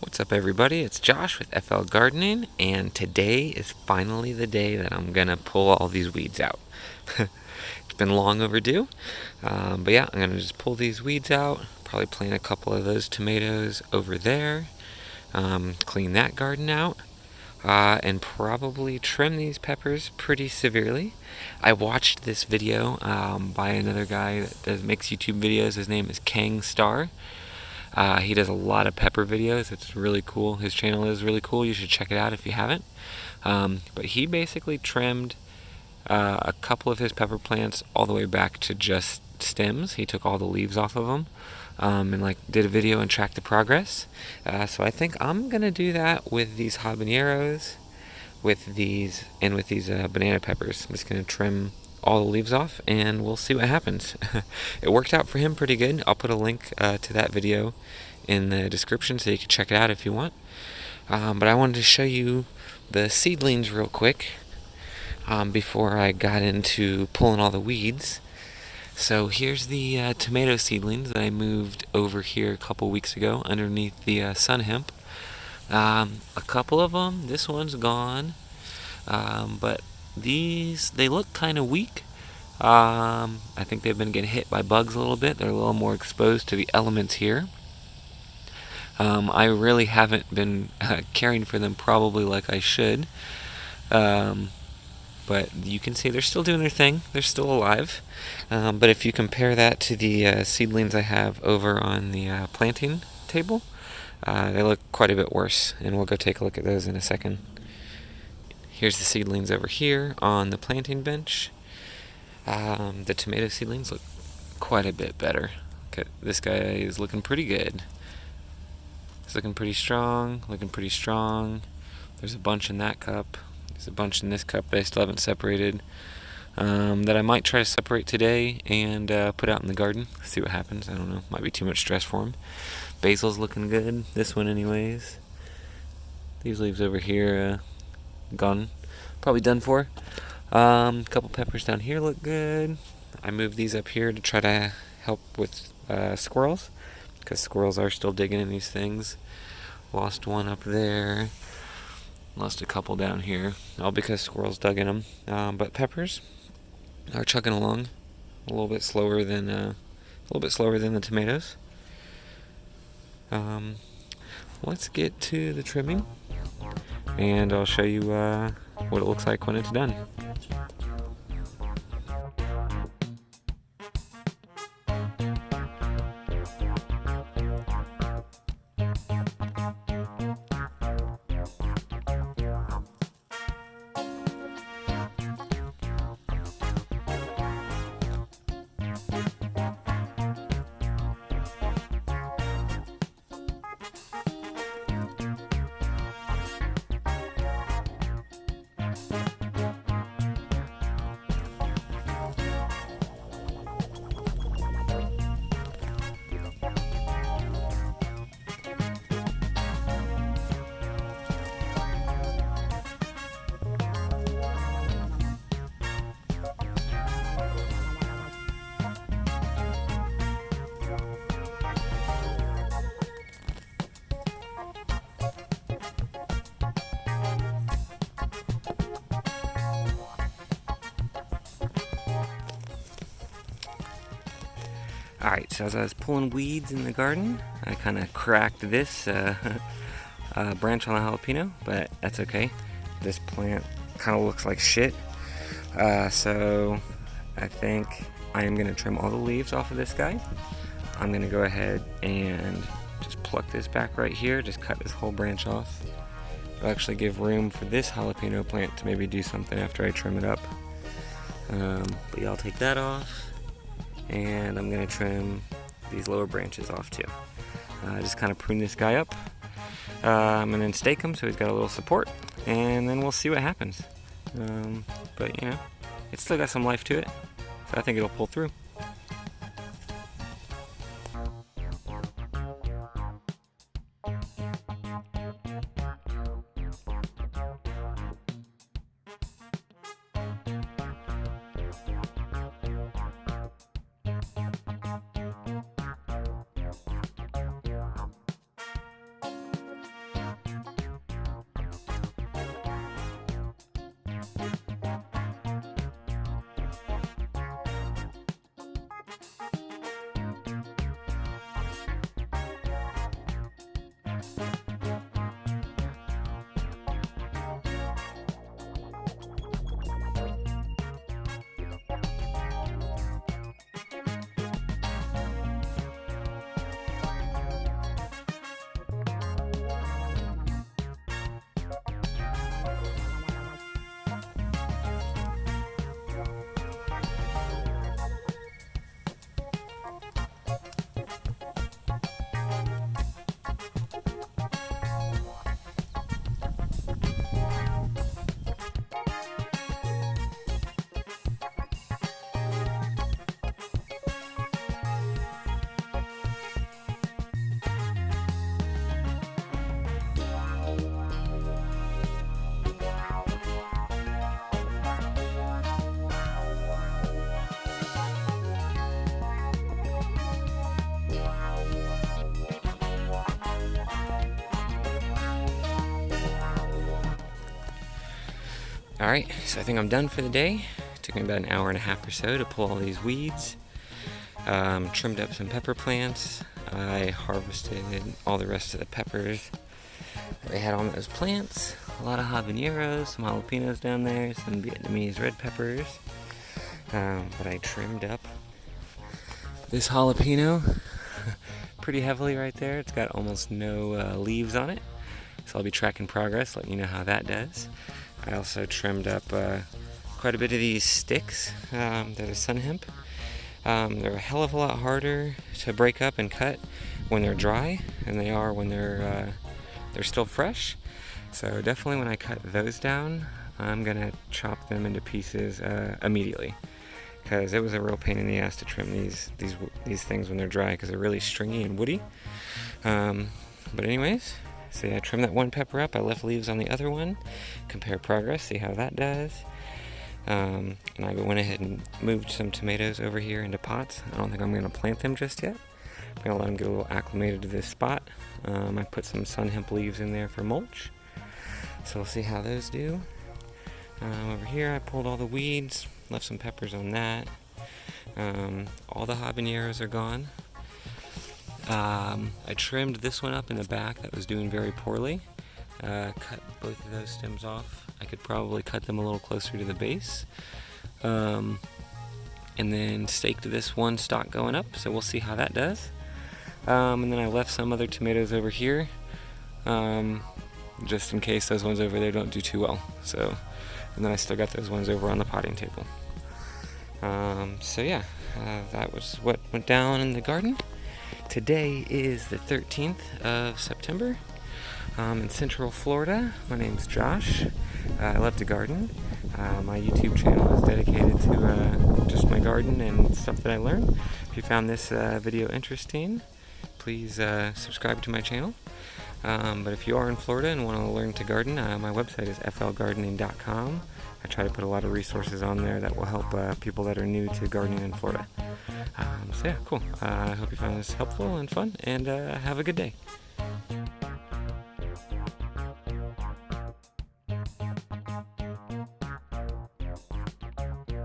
What's up, everybody? It's Josh with FL Gardening, and today is finally the day that I'm gonna pull all these weeds out. It's been long overdue, but yeah, I'm gonna just pull these weeds out, probably plant a couple of those tomatoes over there, clean that garden out, and probably trim these peppers pretty severely. I watched this video by another guy that makes YouTube videos. His name is Kang Star. He does a lot of pepper videos. It's really cool. His channel is really cool. You should check it out if you haven't. But he basically trimmed a couple of his pepper plants all the way back to just stems. He took all the leaves off of them and did a video and tracked the progress. So I think I'm gonna do that with these habaneros, with these banana peppers. I'm just gonna trim all the leaves off and we'll see what happens. It worked out for him pretty good. I'll put a link to that video in the description so you can check it out if you want. But I wanted to show you the seedlings real quick before I got into pulling all the weeds. So here's the tomato seedlings that I moved over here a couple weeks ago underneath the sun hemp. A couple of them, this one's gone, but they look kind of weak. I think they've been getting hit by bugs a little bit. They're a little more exposed to the elements here. I really haven't been caring for them probably like I should. But you can see they're still doing their thing. They're still alive. But if you compare that to the seedlings I have over on the planting table, they look quite a bit worse. And we'll go take a look at those in a second. Here's the seedlings over here on the planting bench. The tomato seedlings look quite a bit better. Okay, this guy is looking pretty good. He's looking pretty strong, There's a bunch in that cup. There's a bunch in this cup that I still haven't separated. That I might try to separate today and put out in the garden. See what happens. I don't know. Might be too much stress for him. Basil's looking good. This one anyways. These leaves over here, gone. Probably done for. A couple peppers down here look good. I moved these up here to try to help with squirrels, because squirrels are still digging in these things. Lost one up there. Lost a couple down here, all because squirrels dug in them. But peppers are chugging along a little bit slower than the tomatoes. Let's get to the trimming, and I'll show you what it looks like when it's done. Alright, so as I was pulling weeds in the garden, I kind of cracked this branch on the jalapeno, but that's okay. This plant kind of looks like shit. So I think I am going to trim all the leaves off of this guy. I'm going to go ahead and just pluck this back right here, just cut this whole branch off. It'll actually give room for this jalapeno plant to maybe do something after I trim it up. But yeah, I'll take that off. And I'm going to trim these lower branches off too. Just kind of prune this guy up, and then stake him so he's got a little support, and then we'll see what happens. But you know, it's still got some life to it, so I think it'll pull through. Alright, so I think I'm done for the day. It took me about an hour and a half or so to pull all these weeds. Trimmed up some pepper plants. I harvested all the rest of the peppers that we had on those plants. A lot of habaneros, some jalapenos down there, some Vietnamese red peppers. But I trimmed up this jalapeno pretty heavily right there. It's got almost no leaves on it. So I'll be tracking progress, letting you know how that does. I also trimmed up quite a bit of these sticks that are sun hemp. They're a hell of a lot harder to break up and cut when they're dry than they are when they're still fresh. So definitely when I cut those down, I'm gonna chop them into pieces immediately, because it was a real pain in the ass to trim these things when they're dry, because they're really stringy and woody. But anyways, see, I trimmed that one pepper up. I left leaves on the other one. Compare progress, see how that does. And I went ahead and moved some tomatoes over here into pots. I don't think I'm going to plant them just yet. I'm going to let them get a little acclimated to this spot. I put some sun hemp leaves in there for mulch. So we'll see how those do. Over here I pulled all the weeds, left some peppers on that. All the habaneros are gone. I trimmed this one up in the back that was doing very poorly. Cut both of those stems off. I could probably cut them a little closer to the base. And then staked this one stalk going up, so we'll see how that does. And then I left some other tomatoes over here, just in case those ones over there don't do too well. So, and then I still got those ones over on the potting table. So yeah, that was what went down in the garden. Today is the 13th of September. In Central Florida. My name's Josh. I love to garden. My YouTube channel is dedicated to just my garden and stuff that I learn. If you found this video interesting, please subscribe to my channel. But if you are in Florida and want to learn to garden, my website is flgardening.com. I try to put a lot of resources on there that will help people that are new to gardening in Florida. So yeah, cool. I hope you found this helpful and fun, and have a good day.